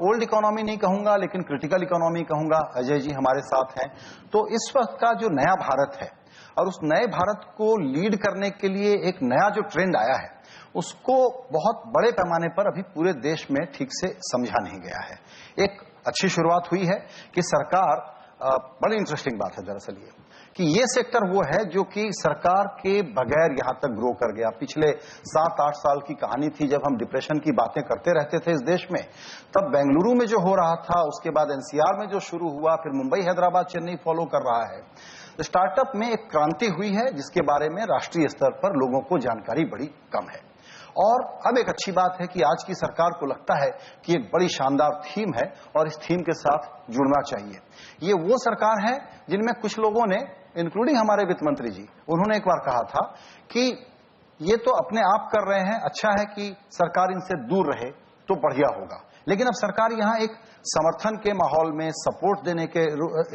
Old economy नहीं कहूंगा, लेकिन क्रिटिकल इकोनॉमी कहूंगा। अजय जी हमारे साथ हैं। तो इस वक्त का जो नया भारत है और उस नए भारत को लीड करने के लिए एक नया जो ट्रेंड आया है, उसको बहुत बड़े पैमाने पर अभी पूरे देश में ठीक से समझा नहीं गया है। एक अच्छी शुरुआत हुई है कि सरकार, बड़ी इंटरेस्टिंग बात है दरअसल ये कि ये सेक्टर वो है जो कि सरकार के बगैर यहां तक ग्रो कर गया। पिछले 7-8 साल की कहानी थी जब हम डिप्रेशन की बातें करते रहते थे इस देश में, तब बेंगलुरु में जो हो रहा था, उसके बाद एनसीआर में जो शुरू हुआ, फिर मुंबई, हैदराबाद, चेन्नई फॉलो कर रहा है। स्टार्टअप में एक क्रांति हुई है जिसके बारे में राष्ट्रीय स्तर पर लोगों को जानकारी बड़ी कम है। और अब एक अच्छी बात है कि आज की सरकार को लगता है कि एक बड़ी शानदार थीम है और इस थीम के साथ जुड़ना चाहिए। ये वो सरकार है जिनमें कुछ लोगों ने, इंक्लूडिंग हमारे वित्त मंत्री जी, उन्होंने एक बार कहा था कि ये तो अपने आप कर रहे हैं, अच्छा है कि सरकार इनसे दूर रहे तो बढ़िया होगा। लेकिन अब सरकार यहां एक समर्थन के माहौल में, सपोर्ट देने के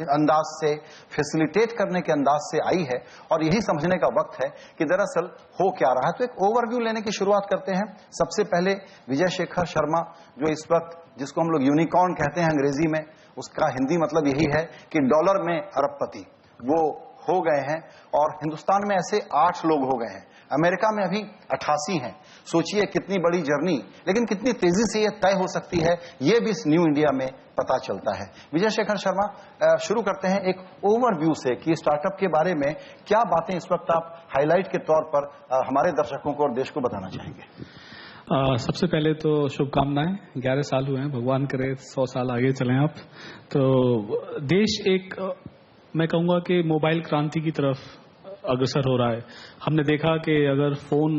अंदाज से, फैसिलिटेट करने के अंदाज से आई है और यही समझने का वक्त है कि दरअसल हो क्या रहा है। तो एक ओवरव्यू लेने की शुरुआत करते हैं। सबसे पहले विजय शेखर शर्मा, जो इस वक्त, जिसको हम लोग यूनिकॉर्न कहते हैं अंग्रेजी में, उसका हिंदी मतलब यही है कि डॉलर में अरबपति, वो हो गए हैं। और हिंदुस्तान में ऐसे 8 लोग हो गए हैं। अमेरिका में अभी 88 हैं। सोचिए कितनी बड़ी जर्नी, लेकिन कितनी तेजी से ये तय हो सकती है, ये भी इस न्यू इंडिया में पता चलता है। विजय शेखर शर्मा, शुरू करते हैं एक ओवरव्यू से कि स्टार्टअप के बारे में क्या बातें इस वक्त आप हाईलाइट के तौर पर हमारे दर्शकों को और देश को बताना चाहेंगे। सबसे पहले तो शुभकामनाएं। 11 साल हुए हैं, भगवान करे 100 साल आगे चलें आप। तो देश एक, मैं कहूंगा कि मोबाइल क्रांति की तरफ अग्रसर हो रहा है। हमने देखा कि अगर फोन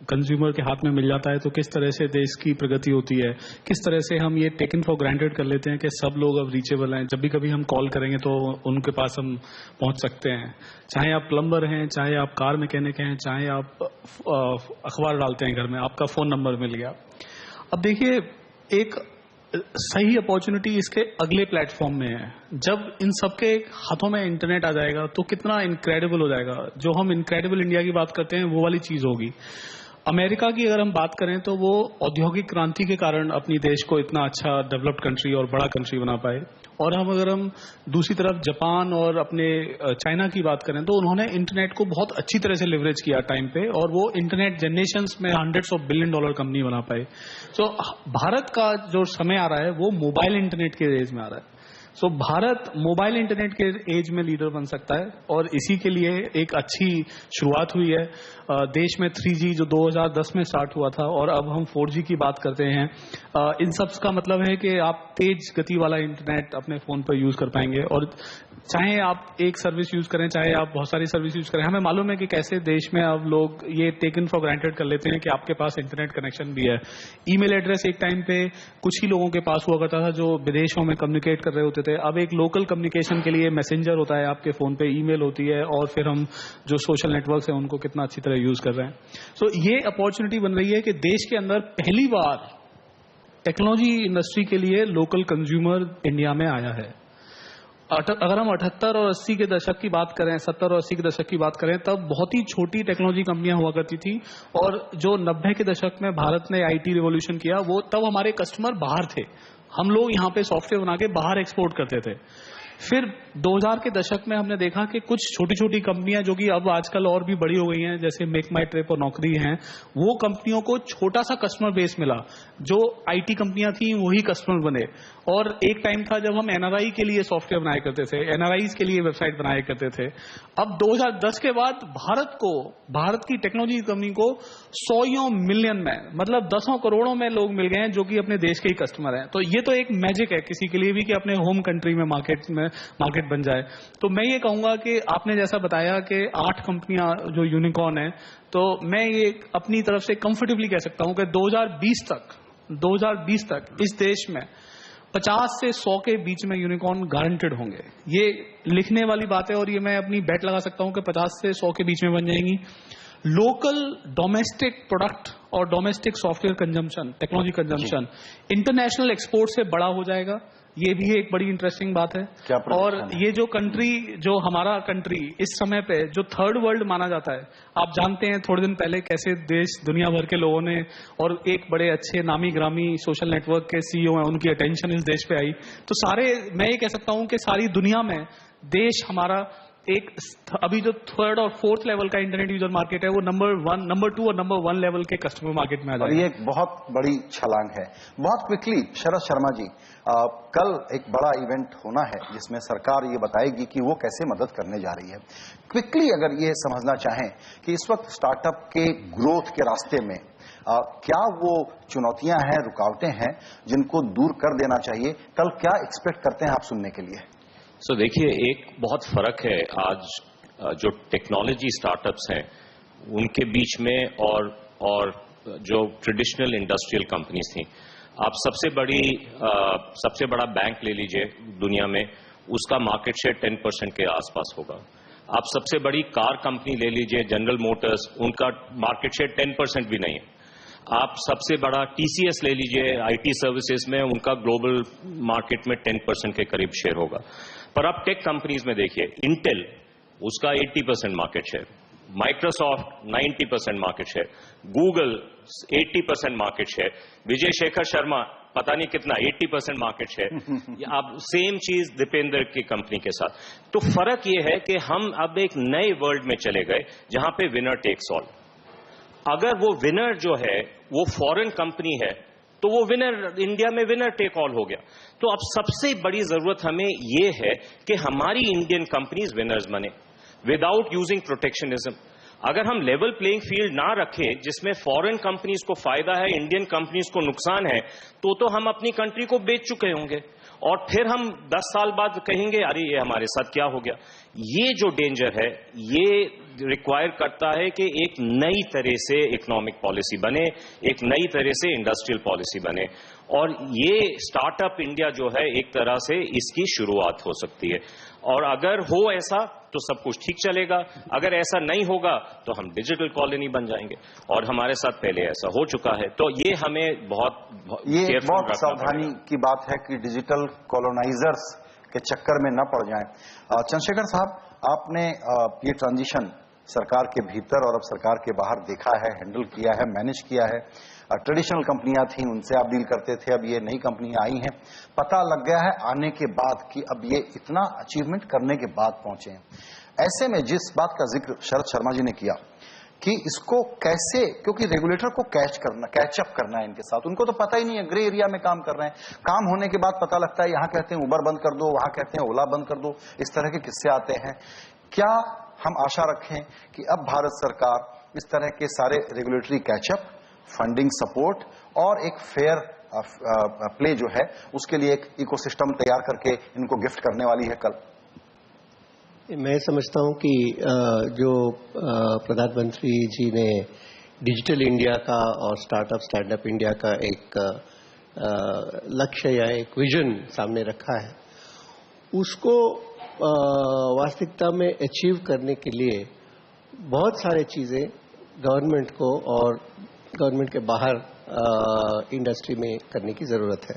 कंज्यूमर के हाथ में मिल जाता है तो किस तरह से देश की प्रगति होती है, किस तरह से हम ये टेकन फॉर ग्रांटेड कर लेते हैं कि सब लोग अब रीचेबल हैं। जब भी कभी हम कॉल करेंगे तो उनके पास हम पहुंच सकते हैं। चाहे आप प्लम्बर हैं, चाहे आप कार मैकेनिक हैं, चाहे आप अखबार डालते हैं घर में, आपका फोन नंबर मिल गया। अब देखिए, एक सही अपॉर्चुनिटी इसके अगले प्लेटफॉर्म में है। जब इन सबके हाथों में इंटरनेट आ जाएगा तो कितना इनक्रेडिबल हो जाएगा। जो हम इनक्रेडिबल इंडिया की बात करते हैं वो वाली चीज होगी। अमेरिका की अगर हम बात करें तो वो औद्योगिक क्रांति के कारण अपनी देश को इतना अच्छा डेवलप्ड कंट्री और बड़ा कंट्री बना पाए। और अगर हम दूसरी तरफ जापान और अपने चाइना की बात करें तो उन्होंने इंटरनेट को बहुत अच्छी तरह से लिवरेज किया टाइम पे, और वो इंटरनेट जनरेशंस में $100 बिलियन कंपनी बना पाए। तो भारत का जो समय आ रहा है वो मोबाइल इंटरनेट के एज में आ रहा है। सो भारत मोबाइल इंटरनेट के एज में लीडर बन सकता है, और इसी के लिए एक अच्छी शुरुआत हुई है। देश में 3G जो 2010 में स्टार्ट हुआ था, और अब हम 4G की बात करते हैं। इन सब का मतलब है कि आप तेज गति वाला इंटरनेट अपने फोन पर यूज कर पाएंगे। और चाहे आप एक सर्विस यूज करें, चाहे आप बहुत सारी सर्विस यूज करें, हमें मालूम है कि कैसे देश में अब लोग ये टेकन फॉर ग्रांटेड कर लेते हैं कि आपके पास इंटरनेट कनेक्शन भी है। ईमेल एड्रेस एक टाइम पे कुछ ही लोगों के पास हुआ करता था जो विदेशों में कम्युनिकेट कर रहे होते थे। अब एक लोकल कम्युनिकेशन के लिए मैसेंजर होता है आपके फोन पे, ईमेल होती है, और फिर हम जो सोशल नेटवर्क्स हैं उनको कितना अच्छी तरह यूज कर रहे हैं। सो ये अपॉर्चुनिटी बन रही है कि देश के अंदर पहली बार टेक्नोलॉजी इंडस्ट्री के लिए लोकल कंज्यूमर इंडिया में आया है। अगर हम 78 और 80 के दशक की बात करें, 70 और 80 के दशक की बात करें, तब बहुत ही छोटी टेक्नोलॉजी कंपनियां हुआ करती थी। और जो 90 के दशक में भारत ने IT रिवॉल्यूशन किया, वो तब हमारे कस्टमर बाहर थे। हम लोग यहाँ पे सॉफ्टवेयर बना के बाहर एक्सपोर्ट करते थे। फिर 2000 के दशक में हमने देखा कि कुछ छोटी छोटी कंपनियां जो कि अब आजकल और भी बड़ी हो गई हैं, जैसे मेक माई ट्रिप और नौकरी हैं, वो कंपनियों को छोटा सा कस्टमर बेस मिला। जो IT कंपनियां थी वही कस्टमर बने। और एक टाइम था जब हम NRI के लिए सॉफ्टवेयर बनाया करते थे, NRIs के लिए वेबसाइट बनाया करते थे। अब 2010 के बाद भारत की टेक्नोलॉजी कंपनी को 100 मिलियन में, मतलब 10 करोड़ों में लोग मिल गए हैं जो कि अपने देश के ही कस्टमर हैं। तो ये तो एक मैजिक है किसी के लिए भी कि अपने होम कंट्री में मार्केट बन जाए। तो मैं ये कहूंगा कि आपने जैसा बताया कि 8 कंपनियां जो यूनिकॉर्न है, तो मैं ये अपनी तरफ से कंफर्टेबली कह सकता हूं कि 2020 तक इस देश में 50 से 100 के बीच में यूनिकॉर्न गारंटेड होंगे। ये लिखने वाली बात है, और ये मैं अपनी बेट लगा सकता हूं कि 50 से 100 के बीच में बन जाएंगी। लोकल डोमेस्टिक प्रोडक्ट और domestic software consumption, technology consumption international export से बड़ा हो जाएगा। ये भी एक बड़ी इंटरेस्टिंग बात है। और ये जो कंट्री, जो हमारा कंट्री इस समय पे जो थर्ड वर्ल्ड माना जाता है, आप जानते हैं थोड़े दिन पहले कैसे देश दुनिया भर के लोगों ने, और एक बड़े अच्छे नामी ग्रामी सोशल नेटवर्क के सीईओ हैं, उनकी अटेंशन इस देश पे आई। तो सारे, मैं ये कह सकता हूं कि सारी दुनिया में देश हमारा एक अभी जो थर्ड और फोर्थ लेवल का इंटरनेट यूजर मार्केट है, वो नंबर 1, नंबर 2 और नंबर 1 लेवल के कस्टमर मार्केट में आ जाएगा। और ये एक बहुत बड़ी छलांग है। बहुत क्विकली शरद शर्मा जी, कल एक बड़ा इवेंट होना है जिसमें सरकार ये बताएगी कि वो कैसे मदद करने जा रही है। क्विकली अगर ये समझना चाहें कि इस वक्त स्टार्टअप के ग्रोथ के रास्ते में क्या वो चुनौतियां हैं, रुकावटें हैं जिनको दूर कर देना चाहिए, कल क्या एक्सपेक्ट करते हैं आप सुनने के लिए? सो देखिए, एक बहुत फर्क है आज जो टेक्नोलॉजी स्टार्टअप्स हैं उनके बीच में और जो ट्रेडिशनल इंडस्ट्रियल कंपनीज थी। आप सबसे बड़ा बैंक ले लीजिए दुनिया में, उसका मार्केट शेयर 10% के आसपास होगा। आप सबसे बड़ी कार कंपनी ले लीजिए जनरल मोटर्स, उनका मार्केट शेयर 10% भी नहीं है। आप सबसे बड़ा टीसीएस ले लीजिए आईटी सर्विसेज में, उनका ग्लोबल मार्केट में 10% के करीब शेयर होगा। पर आप टेक कंपनीज में देखिए, इंटेल उसका 80% market share, Microsoft 90% market share, Google 80% market share, Vijay Shekhar Sharma पता नहीं कितना 80% मार्केट शेयर। अब सेम चीज दीपेंद्र की कंपनी के साथ। तो फर्क यह है कि हम अब एक नए वर्ल्ड में चले गए जहां पे विनर टेक्स ऑल। अगर वो विनर जो है वो फॉरेन कंपनी है तो वो विनर, इंडिया में विनर टेक ऑल हो गया। तो अब सबसे बड़ी जरूरत हमें ये है कि हमारी इंडियन कंपनीज विनर्स बने विदाउट यूजिंग प्रोटेक्शनिज्म। अगर हम लेवल प्लेइंग फील्ड ना रखें जिसमें फॉरेन कंपनीज को फायदा है, इंडियन कंपनीज को नुकसान है, तो हम अपनी कंट्री को बेच चुके होंगे और फिर हम 10 साल बाद कहेंगे अरे ये हमारे साथ क्या हो गया। ये जो डेंजर है ये रिक्वायर करता है कि एक नई तरह से इकोनॉमिक पॉलिसी बने, एक नई तरह से इंडस्ट्रियल पॉलिसी बने, और ये स्टार्टअप इंडिया जो है एक तरह से इसकी शुरुआत हो सकती है। और अगर हो ऐसा तो सब कुछ ठीक चलेगा, अगर ऐसा नहीं होगा तो हम डिजिटल कॉलोनी बन जाएंगे, और हमारे साथ पहले ऐसा हो चुका है। तो ये हमें बहुत सावधानी की बात है कि डिजिटल कॉलोनाइजर्स के चक्कर में न पड़ जाएं। चंद्रशेखर साहब, आपने ये ट्रांजिशन सरकार के भीतर और अब सरकार के बाहर देखा है, हैंडल किया है, मैनेज किया है। ट्रेडिशनल कंपनियां थी, उनसे आप डील करते थे, अब ये नई कंपनियां आई हैं। पता लग गया है आने के बाद कि अब ये इतना अचीवमेंट करने के बाद पहुंचे हैं। ऐसे में जिस बात का जिक्र शरद शर्मा जी ने किया कि इसको कैसे, क्योंकि रेगुलेटर को कैचअप करना है इनके साथ, उनको तो पता ही नहीं है, ग्रे एरिया में काम कर रहे हैं। काम होने के बाद पता लगता है, यहां कहते हैं उबर बंद कर दो, वहां कहते हैं ओला बंद कर दो, इस तरह के किस्से आते हैं। क्या हम आशा रखें कि अब भारत सरकार इस तरह के सारे रेगुलेटरी कैचअप, फंडिंग सपोर्ट और एक फेयर प्ले जो है उसके लिए एक इकोसिस्टम तैयार करके इनको गिफ्ट करने वाली है कल? मैं समझता हूं कि जो प्रधानमंत्री जी ने डिजिटल इंडिया का और स्टार्ट अप इंडिया का एक लक्ष्य या एक विजन सामने रखा है, उसको वास्तविकता में अचीव करने के लिए बहुत सारे चीजें गवर्नमेंट को और गवर्नमेंट के बाहर इंडस्ट्री में करने की जरूरत है।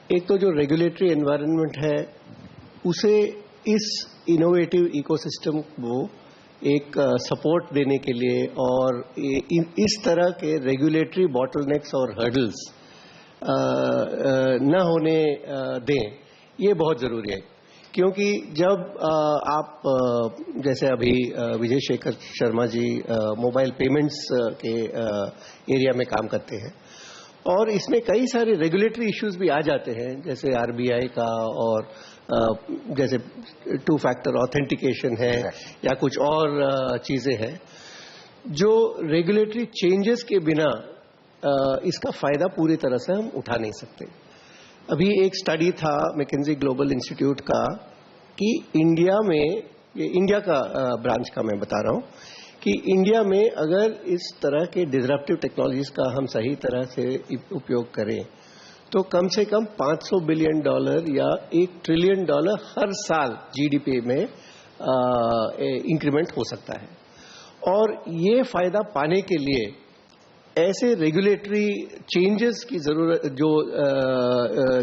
एक तो जो रेगुलेटरी एनवायरनमेंट है उसे इस इनोवेटिव इकोसिस्टम को एक सपोर्ट देने के लिए और इस तरह के रेगुलेटरी बॉटलनेक्स और हर्डल्स न होने दें, ये बहुत जरूरी है। क्योंकि जब आप जैसे अभी विजय शेखर शर्मा जी मोबाइल पेमेंट्स के एरिया में काम करते हैं और इसमें कई सारे रेगुलेटरी इश्यूज भी आ जाते हैं, जैसे आरबीआई का और जैसे 2 फैक्टर ऑथेंटिकेशन है या कुछ और चीजें हैं जो रेगुलेटरी चेंजेस के बिना इसका फायदा पूरी तरह से हम उठा नहीं सकते। अभी एक स्टडी था मैकेंजी ग्लोबल इंस्टीट्यूट का कि इंडिया में, ये इंडिया का ब्रांच का मैं बता रहा हूं, कि इंडिया में अगर इस तरह के डिसरप्टिव टेक्नोलॉजीज का हम सही तरह से उपयोग करें तो कम से कम $500 बिलियन या $1 ट्रिलियन हर साल जीडीपी में इंक्रीमेंट हो सकता है। और ये फायदा पाने के लिए ऐसे रेगुलेटरी चेंजेस की जरूरत जो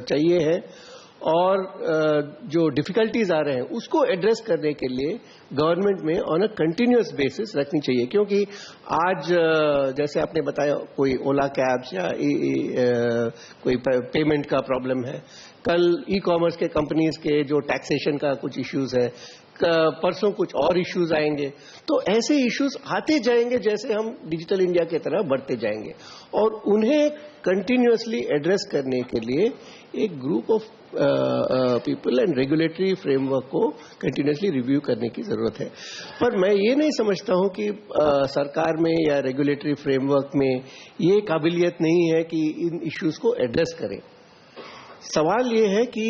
चाहिए है और जो डिफिकल्टीज आ रहे हैं उसको एड्रेस करने के लिए गवर्नमेंट में ऑन अ कंटिन्यूअस बेसिस रखनी चाहिए। क्योंकि आज जैसे आपने बताया कोई ओला कैब्स या कोई पेमेंट का प्रॉब्लम है, कल ई कॉमर्स के कंपनीज के जो टैक्सेशन का कुछ इश्यूज है, परसों कुछ और इश्यूज आएंगे। तो ऐसे इश्यूज आते जाएंगे जैसे हम डिजिटल इंडिया की तरह बढ़ते जाएंगे, और उन्हें कंटिन्यूअसली एड्रेस करने के लिए एक group of people and regulatory framework को कंटिन्यूअसली रिव्यू करने की जरूरत है। पर मैं ये नहीं समझता हूं कि सरकार में या रेगुलेटरी फ्रेमवर्क में ये काबिलियत नहीं है कि इन इश्यूज को एड्रेस करें। सवाल ये है कि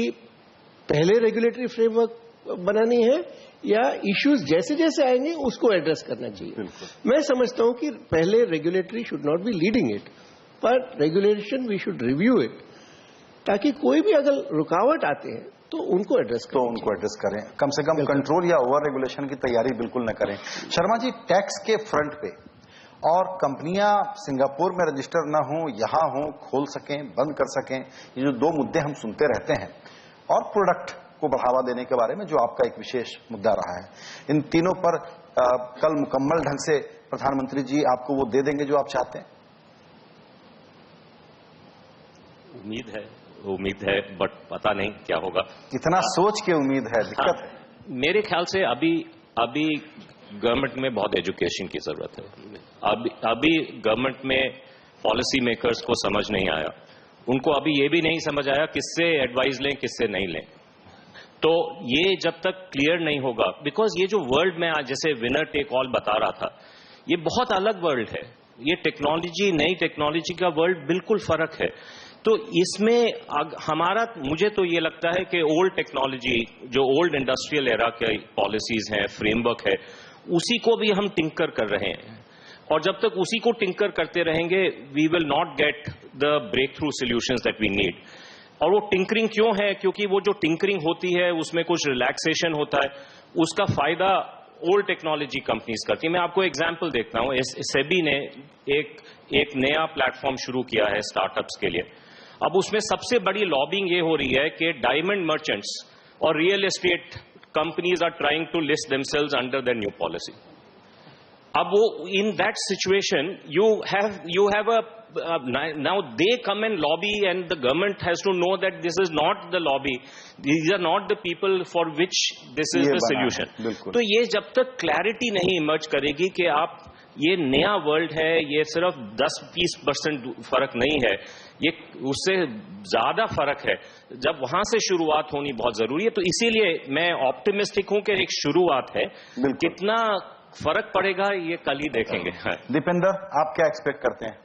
पहले रेगुलेटरी फ्रेमवर्क बनानी है या इश्यूज जैसे जैसे आएंगे उसको एड्रेस करना चाहिए। मैं समझता हूं कि पहले regulatory should not be leading it, पर regulation we should review it, ताकि कोई भी अगर रुकावट आते हैं तो उनको एड्रेस करें, कम से कम कंट्रोल या ओवर रेगुलेशन की तैयारी बिल्कुल न करें। शर्मा जी, टैक्स के फ्रंट पे और कंपनियां सिंगापुर में रजिस्टर न हो, यहां हो, खोल सकें, बंद कर सकें, ये जो दो मुद्दे हम सुनते रहते हैं, और प्रोडक्ट को बढ़ावा देने के बारे में जो आपका एक विशेष मुद्दा रहा है, इन तीनों पर कल मुकम्मल ढंग से प्रधानमंत्री जी आपको वो दे देंगे जो आप चाहते हैं? उम्मीद है, बट पता नहीं क्या होगा। इतना सोच के उम्मीद है, दिक्कत है। मेरे ख्याल से अभी गवर्नमेंट में बहुत एजुकेशन की जरूरत है। अभी गवर्नमेंट में पॉलिसी मेकर्स को समझ नहीं आया, उनको अभी ये भी नहीं समझ आया किससे एडवाइस लें किससे नहीं लें। तो ये जब तक क्लियर नहीं होगा, बिकॉज ये जो वर्ल्ड में आज जैसे विनर टेक ऑल बता रहा था, ये बहुत अलग वर्ल्ड है। ये टेक्नोलॉजी, नई टेक्नोलॉजी का वर्ल्ड बिल्कुल फर्क है। तो इसमें हमारा, मुझे तो ये लगता है कि ओल्ड टेक्नोलॉजी, जो ओल्ड इंडस्ट्रियल एरा के पॉलिसीज हैं, फ्रेमवर्क है, उसी को भी हम टिंकर कर रहे हैं, और जब तक उसी को टिंकर करते रहेंगे we will not get the breakthrough solutions that we need. और वो टिंकरिंग क्यों है? क्योंकि वो जो टिंकरिंग होती है उसमें कुछ रिलैक्सेशन होता है, उसका फायदा ओल्ड टेक्नोलॉजी कंपनीज करती है। मैं आपको एग्जांपल देखता हूं, सेबी ने एक नया प्लेटफॉर्म शुरू किया है स्टार्टअप्स के लिए। अब उसमें सबसे बड़ी लॉबिंग ये हो रही है कि डायमंड मर्चेंट्स और real estate companies are trying to list themselves under the new policy. अब वो in that situation you have a now they come and lobby, and the government has to know that this is not the lobby, these are not the people for which this is the solution। तो ये जब तक clarity नहीं emerge करेगी कि आप ये नया वर्ल्ड है, ये सिर्फ 10-20% फर्क नहीं है, ये उससे ज्यादा फर्क है, जब वहां से शुरुआत होनी बहुत जरूरी है। तो इसीलिए मैं ऑप्टिमिस्टिक हूं कि एक शुरुआत है, कितना फर्क पड़ेगा ये कल ही देखेंगे। दीपेंद्र, आप क्या एक्सपेक्ट करते हैं?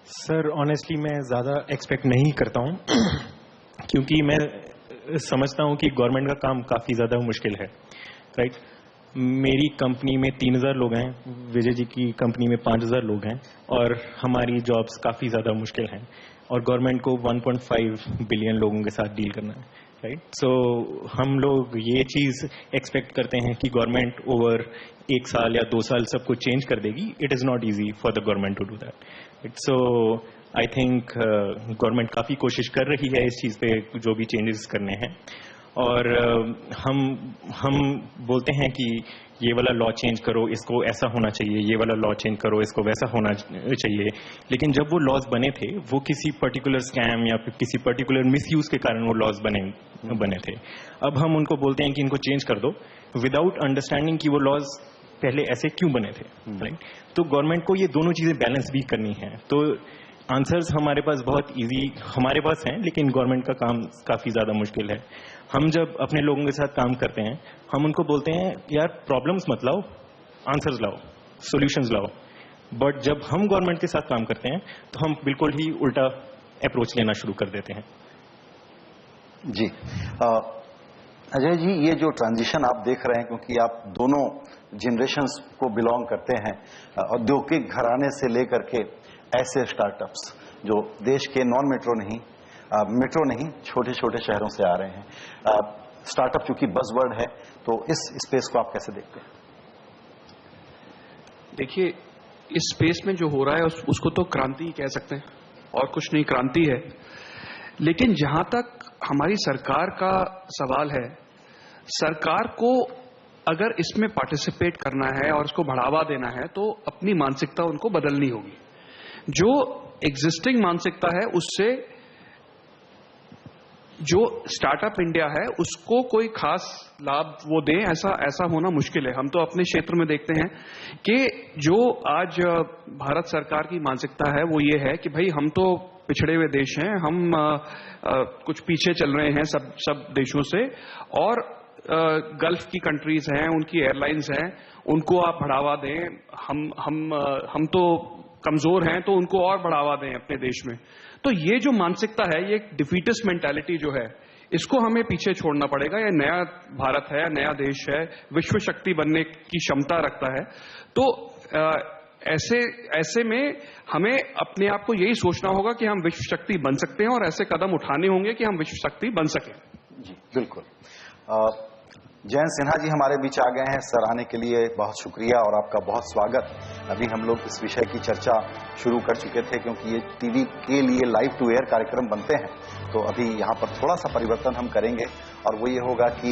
सर ऑनेस्टली मैं ज्यादा एक्सपेक्ट नहीं करता हूं, क्योंकि मैं समझता हूं कि गवर्नमेंट का काम काफी ज्यादा मुश्किल है। राइट, मेरी कंपनी में 3000 लोग हैं, विजय जी की कंपनी में 5000 लोग हैं, और हमारी जॉब्स काफी ज्यादा मुश्किल हैं, और गवर्नमेंट को 1.5 बिलियन लोगों के साथ डील करना है। राइट, सो हम लोग ये चीज एक्सपेक्ट करते हैं कि गवर्नमेंट ओवर 1 साल या 2 साल सब कुछ चेंज कर देगी। It is not easy for the government to do that. So I think government काफी कोशिश कर रही है इस चीज पे जो भी चेंजेस करने हैं, और हम बोलते हैं कि ये वाला लॉ चेंज करो, इसको ऐसा होना चाहिए, ये वाला लॉ चेंज करो, इसको वैसा होना चाहिए। लेकिन जब वो लॉज बने थे, वो किसी पर्टिकुलर स्कैम या फिर किसी पर्टिकुलर मिसयूज के कारण वो लॉज बने थे। अब हम उनको बोलते हैं कि इनको चेंज कर दो, विदाउट अंडरस्टैंडिंग कि वो लॉज पहले ऐसे क्यों बने थे। राइट, तो गवर्नमेंट को ये दोनों चीजें बैलेंस भी करनी है। तो आंसर्स हमारे पास बहुत इजी हमारे पास हैं, लेकिन गवर्नमेंट का काम काफी ज्यादा मुश्किल है। हम जब अपने लोगों के साथ काम करते हैं, हम उनको बोलते हैं यार प्रॉब्लम्स मत लाओ, आंसर्स लाओ, सॉल्यूशंस लाओ। बट जब हम गवर्नमेंट के साथ काम करते हैं तो हम बिल्कुल ही उल्टा अप्रोच लेना शुरू कर देते हैं। जी अजय जी, ये जो ट्रांजिशन आप देख रहे हैं, क्योंकि आप दोनों जनरेशंस को बिलोंग करते हैं, औद्योगिक घराने से लेकर के ऐसे स्टार्टअप्स जो देश के नॉन मेट्रो नहीं छोटे छोटे शहरों से आ रहे हैं। स्टार्टअप चूंकि बज़वर्ड है, तो इस स्पेस को आप कैसे देखते हैं? देखिए, इस स्पेस में जो हो रहा है उसको तो क्रांति ही कह सकते हैं, और कुछ नहीं, क्रांति है। लेकिन जहां तक हमारी सरकार का सवाल है, सरकार को अगर इसमें पार्टिसिपेट करना है और इसको बढ़ावा देना है तो अपनी मानसिकता उनको बदलनी होगी। जो एग्जिस्टिंग मानसिकता है उससे जो स्टार्टअप इंडिया है उसको कोई खास लाभ वो दें, ऐसा होना मुश्किल है। हम तो अपने क्षेत्र में देखते हैं कि जो आज भारत सरकार की मानसिकता है वो ये है कि भाई हम तो पिछड़े हुए देश हैं, हम कुछ पीछे चल रहे हैं सब देशों से, और गल्फ की कंट्रीज हैं, उनकी एयरलाइंस हैं, उनको आप बढ़ावा दें। हम तो कमजोर हैं तो उनको और बढ़ावा दें अपने देश में। तो ये जो मानसिकता है, ये एक डिफीटिस्ट मेंटालिटी जो है, इसको हमें पीछे छोड़ना पड़ेगा। ये नया भारत है, नया देश है, विश्व शक्ति बनने की क्षमता रखता है। तो ऐसे में हमें अपने आप को यही सोचना होगा कि हम विश्व शक्ति बन सकते हैं, और ऐसे कदम उठाने होंगे कि हम विश्व शक्ति बन सकें। जी बिल्कुल। जयंत सिन्हा जी हमारे बीच आ गए हैं। सर आने के लिए बहुत शुक्रिया और आपका बहुत स्वागत। अभी हम लोग इस विषय की चर्चा शुरू कर चुके थे, क्योंकि ये टीवी के लिए लाइव टू एयर कार्यक्रम बनते हैं, तो अभी यहाँ पर थोड़ा सा परिवर्तन हम करेंगे, और वो ये होगा कि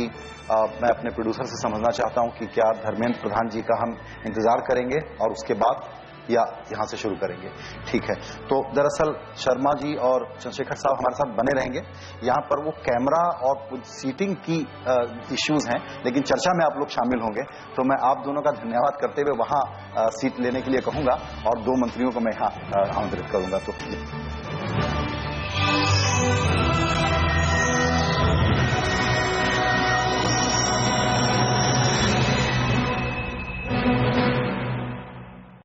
मैं अपने प्रोड्यूसर से समझना चाहता हूँ कि क्या धर्मेंद्र प्रधान जी का हम इंतजार करेंगे और उसके बाद या यहाँ से शुरू करेंगे। ठीक है, तो दरअसल शर्मा जी और चंद्रशेखर साहब हमारे साथ बने रहेंगे। यहाँ पर वो कैमरा और कुछ सीटिंग की इश्यूज हैं, लेकिन चर्चा में आप लोग शामिल होंगे, तो मैं आप दोनों का धन्यवाद करते हुए वहाँ सीट लेने के लिए कहूँगा और दो मंत्रियों को मैं यहाँ आमंत्रित करूँगा। तो